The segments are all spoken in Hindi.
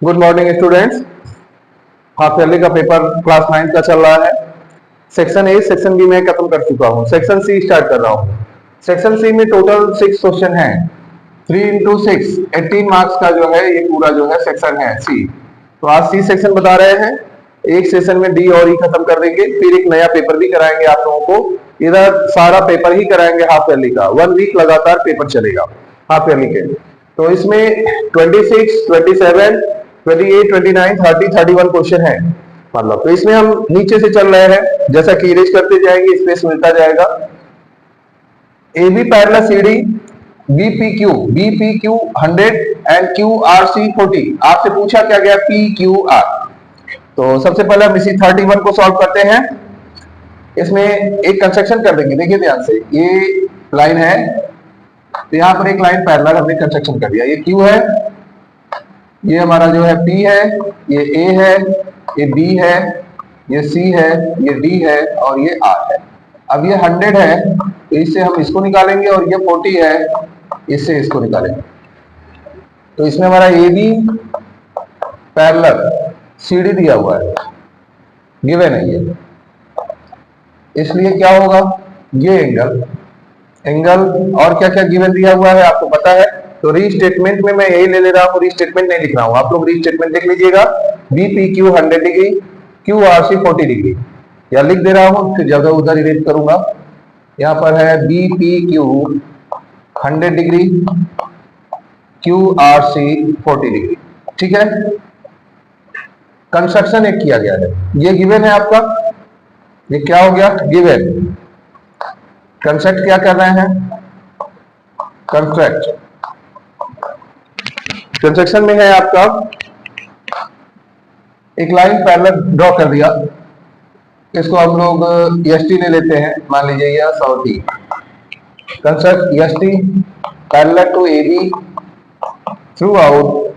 Good morning students. Half yearly का पेपर क्लास 9 का चल रहा है। सेक्शन ए सेक्शन बी में खत्म कर चुका हूँ, सेक्शन सी स्टार्ट कर रहा हूँ। सेक्शन सी में टोटल 6 क्वेश्चन है, 3 इंटू 6 18 मार्क्स का जो है ये पूरा जो है सेक्शन है सी। तो आज सी सेक्शन बता रहे हैं। एक सेशन में डी और ई खत्म कर देंगे, फिर एक नया पेपर भी कराएंगे आप लोगों को। इधर सारा पेपर ही कराएंगे हाफ ईयरली का, 1 वीक लगातार पेपर चलेगा हाफ ईयरली के। तो इसमें 26, 27, 28, 29, 30, 31 क्वेश्चन है मतलब। तो इसमें हम नीचे से चल रहे हैं, जैसा कि इरेज करते जाएंगे स्पेस मिलता जाएगा। A B parallel C D, BPQ 100 and QRC 40। आपसे पूछा क्या गया पी क्यू आर। तो सबसे पहले हम इसी 31 को सॉल्व करते हैं। इसमें एक कंस्ट्रक्शन कर देंगे, देखिए ध्यान से। ये लाइन है, तो यहां पर एक लाइन पैरेलल हमने कंस्ट्रक्शन कर दिया। ये क्यू है, ये हमारा जो है P है, ये A है, ये B है, ये C है, ये D है और ये R है। अब ये 100 है तो इससे हम इसको निकालेंगे और ये 40 है, इससे इसको निकालेंगे। तो इसमें हमारा AB पैरेलल CD दिया हुआ है, गिवन है ये, इसलिए क्या होगा ये एंगल और क्या क्या गिवन दिया हुआ है आपको पता है। तो रीस्टेटमेंट में मैं यही ले रहा हूँ, रीस्टेटमेंट नहीं लिख रहा हूँ, आप लोग रीस्टेटमेंट देख लीजिएगा। बीपीक्यू 100 डिग्री, क्यूआरसी 40 डिग्री, या लिख दे रहा हूँ फिर जगह उधर इरेज करूंगा। यहाँ पर है बीपीक्यू 100 डिग्री, क्यूआरसी 40 डिग्री, ठीक है। कंस्ट्रक्शन एक किया गया है, ये गिवन है आपका, ये क्या हो गया गिवन। कंस्ट्रक्ट क्या कर रहे हैं, कंस्ट्रक्ट कंस्ट्रक्शन में है आपका एक लाइन पैरेलल ड्रॉ कर दिया। इसको हम लोग एसटी ले लेते हैं, मान लीजिए यह 100 construct ST parallel to AB through out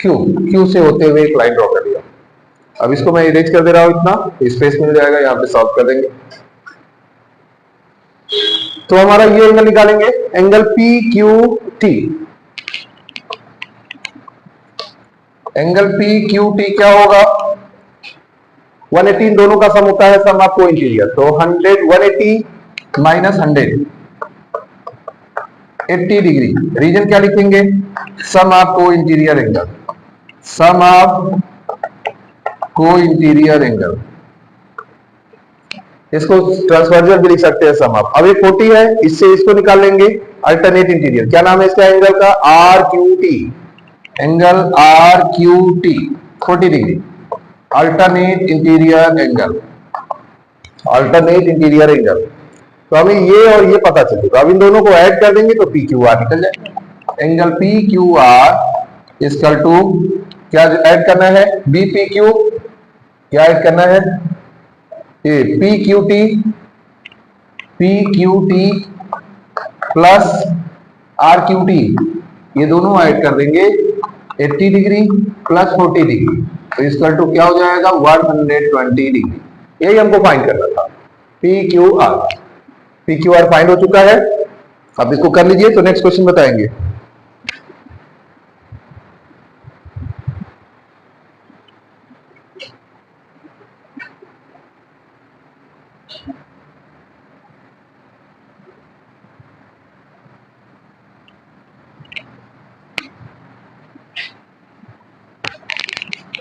Q से होते हुए एक लाइन ड्रॉ कर दिया। अब इसको मैं इरेज कर दे रहा हूं, इतना स्पेस मिल जाएगा, यहां पे सॉल्व कर देंगे। तो हमारा ये एंगल निकालेंगे, angle P Q T. Angle P Q T क्या होगा, 180 दोनों का सम होता है, सम ऑफ को इंटीरियर। तो 100 180 माइनस 100 80 डिग्री। रीजन क्या लिखेंगे, सम ऑफ को इंटीरियर एंगल, सम ऑफ को इंटीरियर एंगल। इसको ट्रांसवर्जल भी लिख सकते हैं सम ऑफ। अब ये 40 है, इससे इसको निकाल लेंगे अल्टरनेट इंटीरियर। क्या नाम है इसका एंगल का, R Q T, angle R Q T 40 degree, alternate interior angle, alternate interior angle. तो हमें ये और ये पता चल चुका। अब इन दोनों को ऐड कर देंगे तो पी क्यू आर निकल जाएगा। Angle P Q R equal to क्या ऐड करना है, बी पी क्यू, क्या ऐड करना है ये P Q T plus R Q T, ये दोनों ऐड कर देंगे 80 डिग्री प्लस 40 डिग्री, तो इसका टू क्या हो जाएगा 120 डिग्री। यही हमको फाइंड करना था, पी क्यू आर फाइंड हो चुका है। अब इसको कर लीजिए तो नेक्स्ट क्वेश्चन बताएंगे।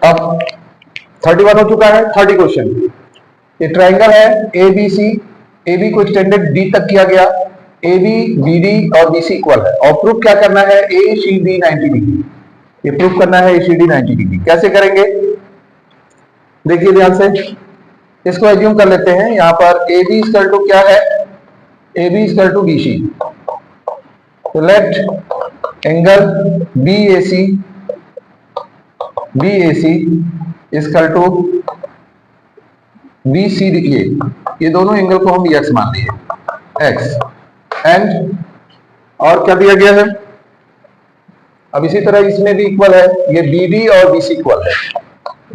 अब 31 हो चुका है, 30 क्वेश्चन। ये ट्रायंगल है A B C, A B को एक्सटेंडेड डी तक किया गया, ए बी बी डी और बी सी इक्वल है। और प्रूफ क्या करना है, ए सी डी 90 डिग्री, ये प्रूफ करना है ए सी डी 90 डिग्री। कैसे करेंगे देखिए ध्यान से। इसको एज्यूम कर लेते हैं, यहां पर ए बी इक्वल टू क्या है, A B equal to B C. तो let angle B A C equal to B C D, ये दोनों एंगल को हम एक्स मान लिए, एक्स एंड और क्या दिया गया है। अब इसी तरह इसमें भी इक्वल है, ये बी डी और बी सी इक्वल है,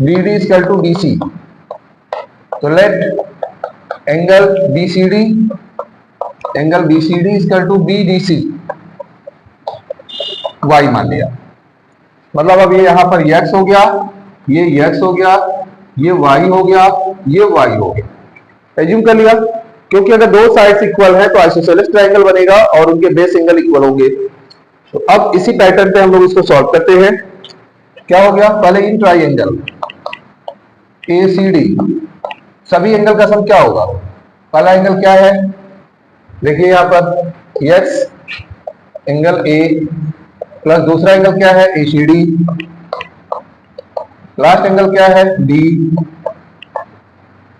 B D equal to B C. तो let angle B C D equal to B D C, y मान लिया। मतलब अब ये यहाँ पर x हो गया, ये x हो गया, ये y हो गया, ये y हो गया। एज्यूम कर लिया, क्योंकि अगर दो साइड्स इक्वल है तो आइसोसेलेस ट्रायंगल बनेगा और उनके बेस एंगल इक्वल होंगे। तो अब इसी पैटर्न पे हम लोग इसको सॉल्व करते हैं। क्या हो गया, पहले इन ट्राइंगल ACD सभी एंगल का सम क्या होगा। पहला एंगल क्या है, देखिए यहां पर x एंगल A प्लस दूसरा एंगल क्या है ACD, लास्ट एंगल क्या है D,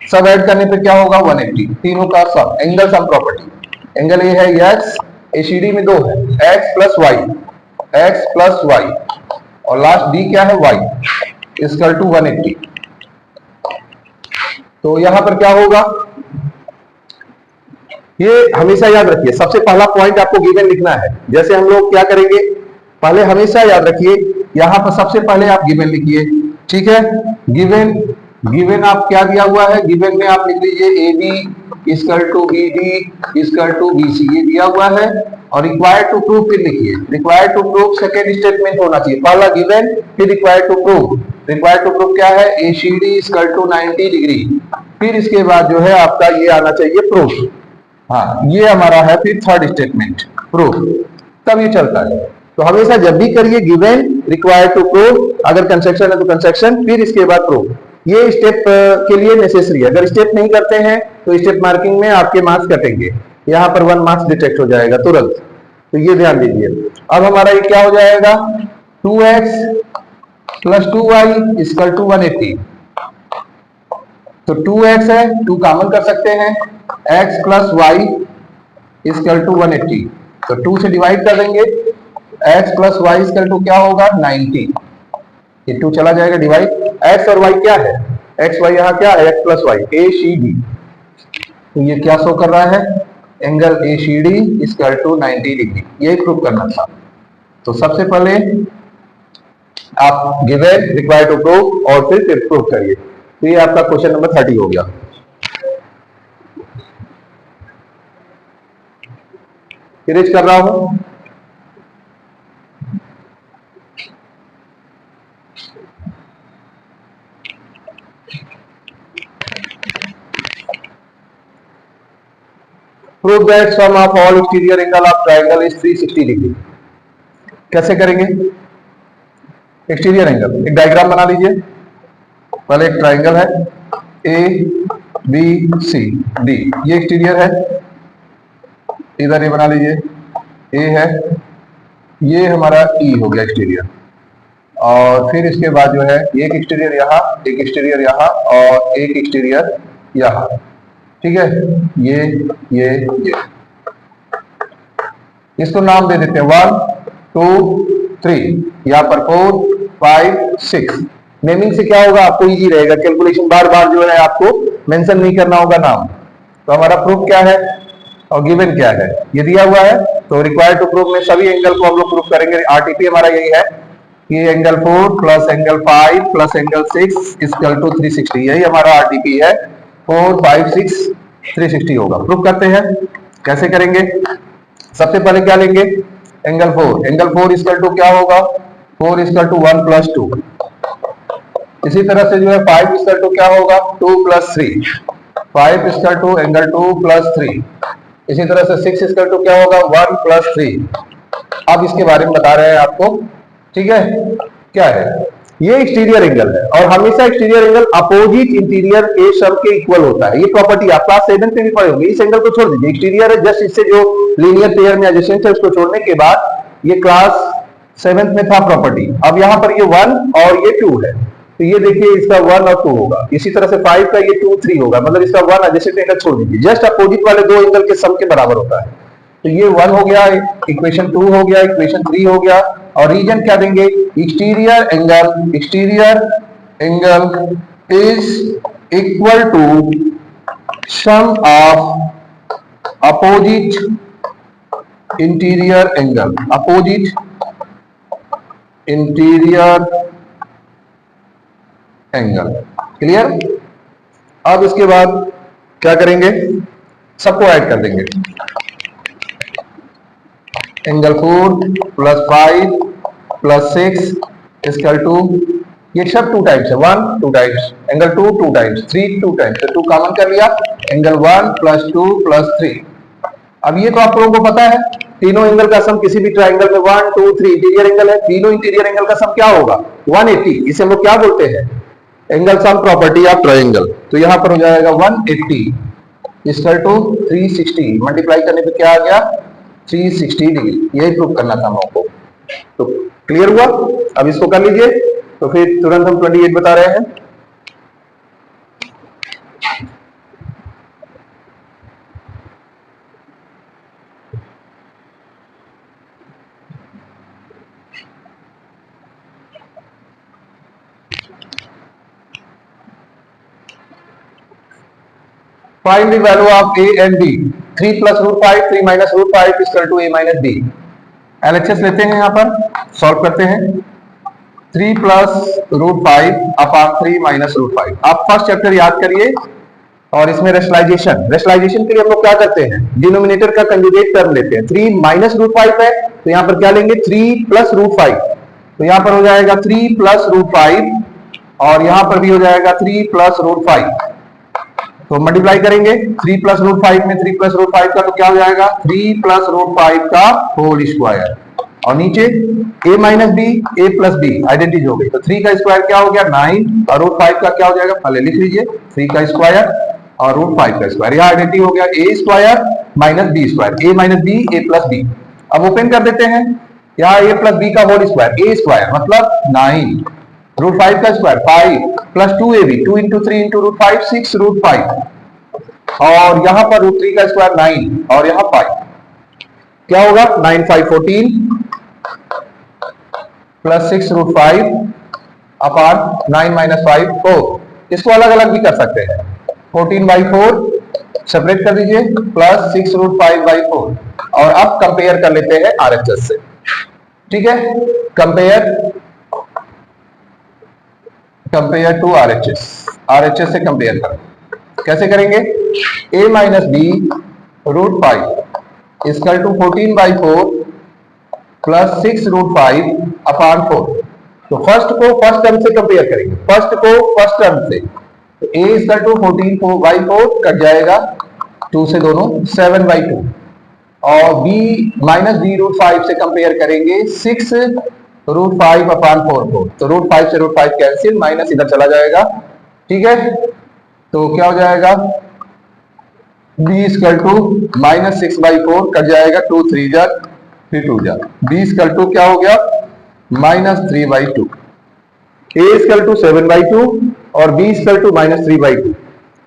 सब ऐड करने पे क्या होगा 180, तीनों का sum, angle sum property. Angle A है x, ACD में दो है x प्लस y और लास्ट D क्या है y इक्वल टू 180। तो यहां पर क्या होगा, ये हमेशा याद रखिए, सबसे पहला पॉइंट आपको गिवन लिखना है। जैसे हम लोग क्या करेंगे, पहले हमेशा याद रखिए यहां पर सबसे पहले आप गिवन लिखिए, ठीक है। गिवन आप क्या दिया हुआ है, गिवन में आप लिख लीजिए AB equal to BD equal to BC, ये दिया हुआ है। और रिक्वायर्ड टू प्रूव फिर लिखिए, required to prove second statement होना चाहिए, पहला गिवन फिर required to prove. Required to prove क्या है, ACD इक्वल टू 90 डिग्री, फिर इसके बाद जो है आपका ये आना चाहिए प्रूफ। हाँ, ये हमारा है फिर थर्ड स्टेटमेंट प्रूफ, तब ये चलता है। तो हमेशा जब भी करिए गिवन रिक्वायर्ड टू प्रूव, अगर कंस्ट्रक्शन है तो कंस्ट्रक्शन, फिर इसके बाद प्रूफ। ये स्टेप के लिए नेसेसरी है, अगर स्टेप नहीं करते हैं तो स्टेप मार्किंग में आपके मार्क्स कटेंगे, यहाँ पर 1 मार्क्स डिटेक्ट हो जाएगा तुरंत, तो ये ध्यान दीजिए। अब हमारा ये क्या हो जाएगा, 2x plus 2y equal to 180। तो 2x है, 2 कॉमन कर सकते हैं, x plus y equal to 180, तो 2 से डिवाइड कर देंगे, x plus y equal to क्या होगा 90, ये 2 चला जाएगा डिवाइड, x और y क्या है, x y यहाँ क्या है x प्लस वाई ACD, तो ये क्या शो कर रहा है, angle ACD equal to 90 degree, ये प्रूव करना था। तो सबसे पहले आप गिवन रिक्वायर्ड टू प्रूव और फिर प्रूव करिए। तो ये आपका क्वेश्चन नंबर 30 हो गया। फिनिश कर रहा हूं, prove that sum of all exterior angle of triangle is 360 degree. कैसे करेंगे, एक्सटीरियर एंगल एक डायग्राम बना लीजिए। पहले एक ट्रायंगल है ABCD, ये एक्सटीरियर है, इधर ये बना लीजिए A है, ये हमारा E हो गया एक्सटीरियर, और फिर इसके बाद जो है एक एक्सटीरियर यहाँ, एक एक्सटीरियर यहाँ और एक एक्सटीरियर यहाँ, ठीक है। ये इसको नाम दे देते हैं 1 2 3, यहाँ पर 4 5 6। नेमिंग से क्या होगा, आपको इजी रहेगा, कैलकुलेशन बार बार जो है आपको मेंशन नहीं करना होगा नाम। तो हमारा प्रूफ क्या है और गिवन क्या है, ये दिया हुआ है। तो रिक्वायर्ड टू प्रूफ में सभी एंगल को हम लोग प्रूफ करेंगे। आरटीपी हमारा यही है कि angle 4 plus angle 5 plus angle 6 equal to 360, यही हमारा आरटीपी है। 4 5 6 360 होगा। प्रूफ करते हैं, कैसे करेंगे, सबसे पहले क्या लेंगे, एंगल 4, एंगल 4 इक्वल टू क्या होगा, 4 इक्वल टू 1 प्लस 2। इसी तरह से जो है 5 इक्वल टू क्या होगा 2 plus 3, 5 equal to angle 2 plus 3। इसी तरह से 6 इक्वल टू क्या होगा 1 प्लस 3। अब इसके बारे में बता रहे हैं आपको, ठीक है, क्या है, ये एक्सटीरियर एंगल है और हमेशा एक्सटीरियर एंगल अपोजिट इंटीरियर के सम के इक्वल होता है। ये प्रॉपर्टी आप क्लास 7 पे भी पढ़े होंगे। इस एंगल को छोड़ दीजिए, एक्सटीरियर है, जस्ट इससे जो लीनियर पेयर में एडजेसेंट है उसको छोड़ने के बाद ये क्लास 7 में था प्रॉपर्टी। अब यहाँ पर ये 1 और ये 2 है, तो ये देखिए इसका 1 और 2 होगा। इसी तरह से 5 का ये 2 3 होगा, मतलब इसका 1 एडजेसेंट एंगल छोड़ दीजिए, जस्ट अपोजिट वाले दो एंगल के सम के बराबर होता है। तो ये 1 हो गया, इक्वेशन 2 हो गया, इक्वेशन 3 हो गया। और रीजन क्या देंगे, exterior angle is equal to sum of opposite interior angle, opposite interior angle. Clear. अब इसके बाद क्या करेंगे, सबको ऐड कर देंगे, angle 4 plus 5 plus 6 equal to, ये सब 2 टाइम्स है, 1 2 टाइम्स, एंगल 2 टाइम्स, 3 2 टाइम्स, तो 2 कॉमन कर लिया, एंगल 1 प्लस 2 प्लस 3। अब ये तो आप लोगों को पता है, तीनों एंगल का सम किसी भी ट्राइंगल में 1 2 3 इंटीरियर एंगल है, तीनों इंटीरियर एंगल का सम क्या होगा 180। इसे हम लोग क्या बोलते हैं, angle sum property of triangle. तो यहां पर हो जाएगा 180 इक्वल टू 360, मल्टीप्लाई करने पे क्या आ गया 360 डिग्री। यही प्रूव करना था हम लोगों को। तो क्लियर हुआ, अब इसको कर लीजिए। तो फिर तुरंत हम 28 बता रहे हैं। Find the value of a and b. 3 plus root 5, 3 minus root 5 is equal to a minus b. LHS लेते हैं, यहाँ पर सॉल्व करते हैं। 3 plus root 5 upon 3 minus root 5। आप फर्स्ट चैप्टर याद करिए, और इसमें रेशनलाइजेशन के लिए हम लोग क्या करते हैं, डिनोमिनेटर का कंजुगेट टर्म लेते हैं। 3 माइनस रूट 5 है, तो यहाँ पर क्या लेंगे 3 प्लस रूट 5, तो यहाँ पर हो जाएगा 3 प्लस रूट 5, और यहाँ पर भी हो जाएगा 3 प्लस रूट 5। तो मल्टीप्लाई करेंगे 3 प्लस रूट 5 में 3 प्लस रूट 5 का, तो क्या हो जाएगा 3 प्लस रूट 5 का होल स्क्वायर, और नीचे a minus b, a plus b identity हो गई। तो 3 का स्क्वायर क्या हो गया 9, और रूट 5 का क्या हो जाएगा, पहले लिख लीजिए 3 का स्क्वायर और रूट 5 का स्क्वायर। यह आइडेंटिटी हो गया a square minus b square, a minus b a plus b. अब ओपन कर देते हैं, यहाँ a प्लस बी का होल स्क्वायर, a स्क्वायर मतलब 9, रूट 5 का square 5 plus 2ab, 2 into 3 into root 5 6 root 5, और यहां पर रूट 3 का स्क्वायर 9 और यहां 5, क्या होगा 9 5 14 प्लस 6 रूट 5 अपॉन 9 माइनस 5 4। इसको अलग अलग भी कर सकते हैं, 14 बाई 4 सेपरेट कर दीजिए, प्लस 6 रूट 5 बाई 4। और अब कंपेयर कर लेते हैं आरएचएस से, ठीक है, कंपेयर टू आरएचएस से कंपेयर करो। कैसे करेंगे, a minus b root 5 equal to 14 by 4 plus 6 root 5 upon 4। तो फर्स्ट को फर्स्ट टर्म से कंपेयर करेंगे, फर्स्ट को फर्स्ट टर्म से। तो a equal to 14 by 4 cut जाएगा, 2 से दोनों 7 बाई 2, और b माइनस बी रूट 5 से कंपेयर करेंगे 6 रूट 5 अपॉन 4। तो रूट 5 से रूट 5 कैंसिल, माइनस इधर चला जाएगा, ठीक है। तो क्या हो जाएगा b equal to minus 6 by 4 cut जाएगा, 2 3 जा 3 2 जा, b इक्वल टू क्या हो गया minus 3 by 2, a equal to 7 by 2 और b equal to minus 3 by 2।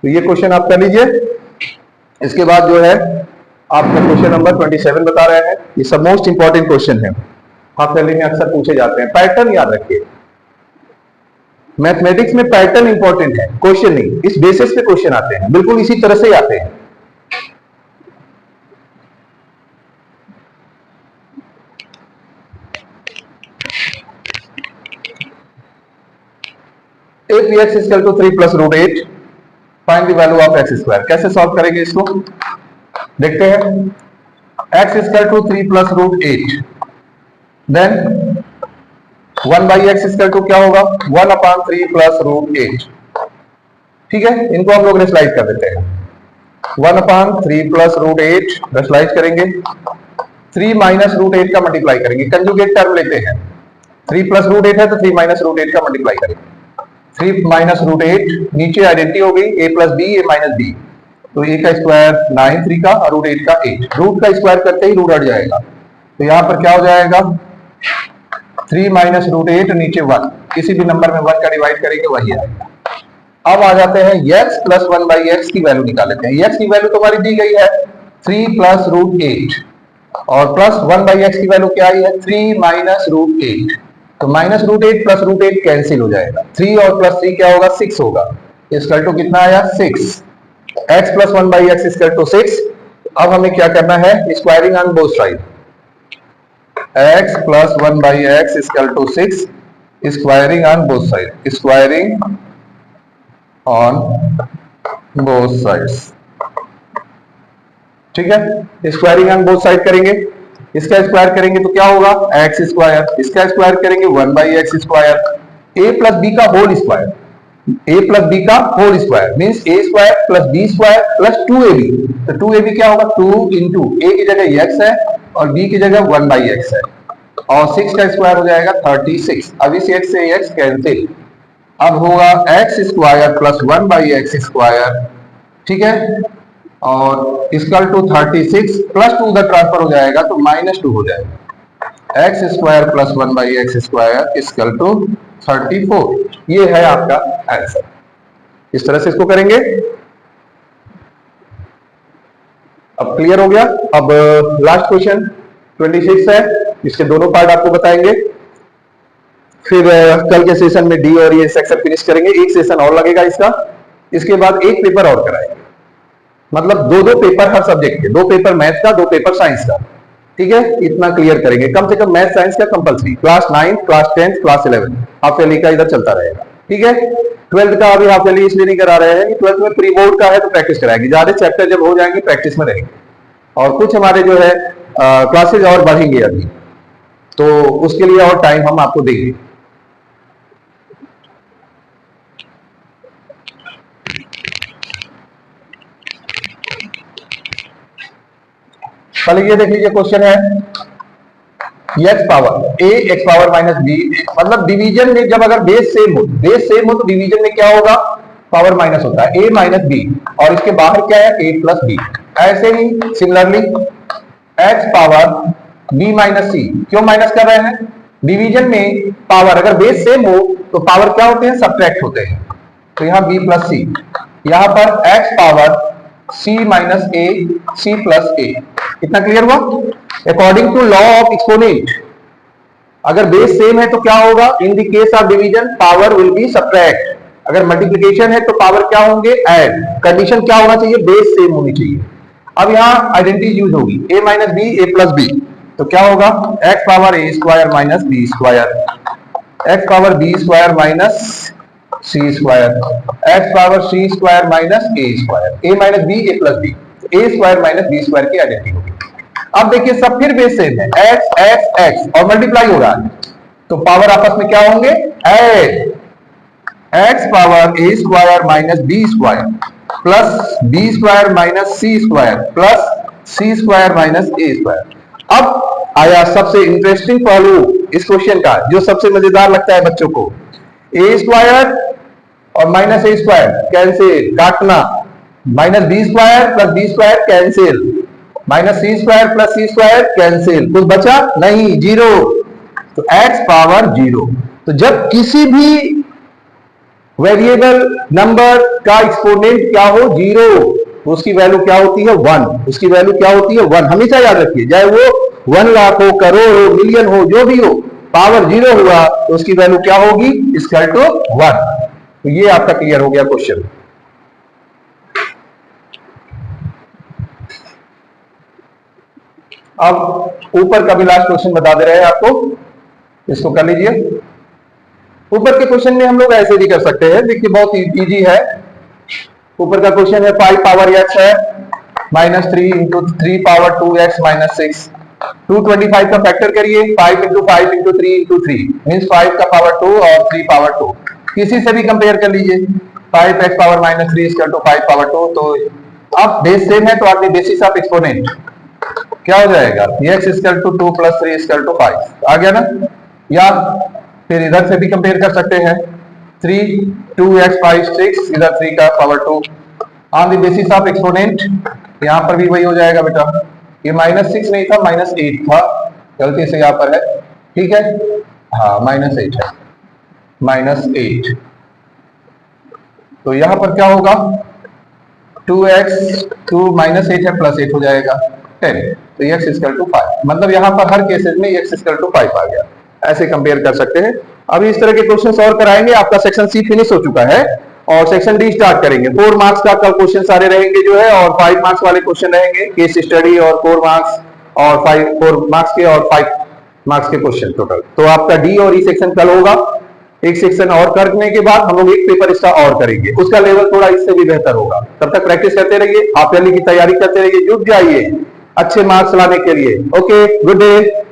तो ये क्वेश्चन आप कर लीजिए। इसके बाद जो है आपका क्वेश्चन नंबर 27 बता रहे हैं, ये सब मोस्ट इंपॉर्टेंट क्वेश्चन है, हाफ ईयरली में अक्सर पूछे जाते हैं। पैटर्न याद रखिए, मैथमेटिक्स में पैटर्न इंपॉर्टेंट है, क्वेश्चन नहीं। इस बेसिस पे क्वेश्चन आते हैं, बिल्कुल इसी तरह से आते हैं। if x is equal to 3 plus root 8 find the value of x square। कैसे सॉल्व करेंगे इसको देखते हैं। x is equal to 3 plus root 8, then 1 by x equal to क्या होगा 1 अपॉन 3 प्लस रूट 8, ठीक है। इनको हम लोग रेशलाइज कर देते हैं, 1 अपॉन 3 प्लस रूट 8 रेशलाइज करेंगे, 3 माइनस रूट 8 का मल्टीप्लाई करेंगे, कंजुगेट टर्म लेते हैं। 3 प्लस रूट 8 है तो 3 माइनस रूट 8 का मल्टीप्लाई करेंगे, 3 माइनस रूट 8, नीचे आइडेंटिटी हो गई a plus b a minus b, तो a का स्क्वायर 9 3 का और रूट 8 का 8, रूट का स्क्वायर करते ही रूट हट जाएगा। तो यहां पर क्या हो जाएगा 3 माइनस रूट 8 नीचे 1, किसी भी नंबर में 1 का डिवाइड करेंगे वही आएगा। अब आ जाते हैं x प्लस 1 बाई एक्स की वैल्यू निकाल लेते हैं। x की वैल्यू तो हमारी दी गई है 3 प्लस रूट 8, और प्लस 1 बाई एक्स की वैल्यू क्या आई है 3 माइनस रूट 8। तो minus root 8 plus root 8 cancel हो जाएगा, 3 और प्लस 3 क्या होगा 6 होगा, इक्वल टू कितना आया 6। x plus 1 by x equal to 6। अब हमें क्या करना है, squaring on both side, x plus 1 by x equal to 6, squaring on both side, squaring on both sides, ठीक है। स्क्वायरिंग ऑन बोथ साइड करेंगे इसका स्क्वायर करेंगे तो क्या होगा एक्स स्क्वायर, इसका स्क्वायर करेंगे 1/x square, a plus b का whole square, a plus b का whole square means a square plus b square plus 2ab। तो 2ab क्या होगा 2 इंटू a की जगह x है और b की जगह 1/x है और 6 का स्क्वायर हो जाएगा 36। अब इस x से x कैंसिल, अब होगा x square plus 1/x square, ठीक है, और इक्वल टू 36 प्लस 2 उधर ट्रांसफर हो जाएगा तो -2 हो जाएगा। X square plus 1/x square equal to 34। ये है आपका आंसर। इस तरह से इसको करेंगे। अब क्लियर हो गया। अब लास्ट क्वेश्चन 26 है, इसके दोनों पार्ट आपको बताएंगे, फिर कल के सेशन में डी और ये सेक्शन फिनिश करेंगे। एक सेशन और लगेगा इसका, इसके बाद एक पेपर और कराएंगे, मतलब दो पेपर हर सब्जेक्ट के, 2 पेपर मैथ का, 2 पेपर साइंस का, ठीक है। इतना क्लियर करेंगे, कम से कम मैथ साइंस का compulsory, class 9, class 10, class 11 half yearly का इधर चलता रहेगा, ठीक है। 12th का अभी हाफ ईयरली इसलिए नहीं करा रहे हैं कि 12th में प्री बोर्ड का है तो प्रैक्टिस कराएंगे, ज्यादा चैप्टर जब हो जाएंगे प्रैक्टिस में रहेंगे, और कुछ हमारे जो है क्लासेज और बढ़ेंगे अभी, तो उसके लिए और टाइम हम आपको देंगे। पहले ये देख लीजिए, क्वेश्चन है x power a x power minus b, मतलब डिवीजन में जब अगर बेस सेम हो तो डिवीजन में क्या होगा पावर माइनस होता है a माइनस b, और इसके बाहर क्या है a प्लस b। ऐसे ही similarly x power b minus c, क्यों माइनस कर रहे हैं, डिवीजन में पावर अगर बेस सेम हो तो पावर क्या होते हैं सब्ट्रैक्ट होते हैं, तो यहाँ b प्लस c, यहाँ पर x power c minus a c plus a। कितना क्लियर हुआ। According to law of exponent अगर बेस सेम है तो क्या होगा, in the case of division power will be subtract, अगर मल्टीप्लिकेशन है तो पावर क्या होंगे ऐड। कंडीशन क्या होना चाहिए, बेस सेम होनी चाहिए। अब यहाँ आइडेंटिटी यूज होगी a minus b a plus b, तो क्या होगा x power a square minus b square, x power b square minus c square, x power c square minus a square, a minus b a plus b, a square minus b square की आइडेंटिटी होगी। अब देखिए सब फिर बेस सेम है, x x x और मल्टीप्लाई होगा, तो पावर आपस में क्या होंगे add, x power a square minus b square plus b square minus c square plus c square minus a square. अब आया सबसे इंटरेस्टिंग पहलू इस क्वेश्चन का, जो सबसे मजेदार लगता है बच्चों को, a स्क्वायर और माइनस a स्क्वायर कैंसिल, काटना, minus b square plus b square cancel, minus c square plus c square cancel, कुछ बचा नहीं, जीरो, तो x पावर 0। तो जब किसी भी वेरिएबल नंबर का एक्सपोनेंट क्या हो 0, तो उसकी वैल्यू क्या होती है 1, उसकी वैल्यू क्या होती है 1। हमेशा याद रखिए, चाहे वो 1 लाख हो, करोड़ हो, मिलियन हो, जो भी हो, पावर 0 हुआ तो उसकी वैल्यू क्या होगी इक्वल टू 1। तो ये आपका क्लियर हो गया क्वेश्चन। अब ऊपर का भी लास्ट क्वेश्चन बता दे रहे हैं आपको, इसको कर लीजिए। ऊपर के क्वेश्चन में हम लोग ऐसे भी कर सकते हैं, देखिए बहुत इजी है। ऊपर का क्वेश्चन है 5 पावर x है minus 3 into 3 power 2x minus 6, 225 का फैक्टर करिए, 5 इंटू 5 इंटू 3 इंटू 3 मीन्स 5 का पावर 2 और 3 पावर 2, किसी से भी कंपेयर कर लीजिए, 5x power minus 3 equal to 5 power 2। तो अब बेस सेम है तो आपने बेसिस ऑफ एक्सपोनेंट क्या हो जाएगा, x equal to 2 plus 3 equal to 5 आ गया ना। या फिर इधर से भी कंपेयर कर सकते हैं, 3 2x 5 6, इधर 3 का power 2 on the basis of exponent, यहाँ पर भी वही हो जाएगा बेटा, ये -6 नहीं था -8 था, गलती से यहाँ पर है, ठीक है, हाँ -8 है, -8। तो यहाँ पर क्या होगा 2x 2 -8 है प्लस 8 हो जाएगा 10, तो x इक्वल टू 5, मतलब यहाँ पर हर केसेस में x इक्वल टू 5 आ गया। ऐसे कंपेयर कर सकते हैं। अभी इस तरह के क्वेश्चन सॉल्व कराएंगे। आपका सेक्शन सी फिनिश हो चुका है और सेक्शन डी स्टार्ट करेंगे। 4 मार्क्स का कल क्वेश्चन सारे रहेंगे जो है, और 5 मार्क्स वाले क्वेश्चन रहेंगे, केस स्टडी और 4 मार्क्स और 4 मार्क्स के और 5 मार्क्स के क्वेश्चन टोटल। तो आपका डी और ई सेक्शन कल होगा। एक सेक्शन और करने के बाद हम लोग एक पेपर इसका और करेंगे, उसका लेवल थोड़ा इससे भी बेहतर होगा। तब तक प्रैक्टिस करते रहिए, हाफ ईयरली की तैयारी करते रहिए, जुट जाइए। अच्छे मार्क्स लाने के लिए। Okay, good day.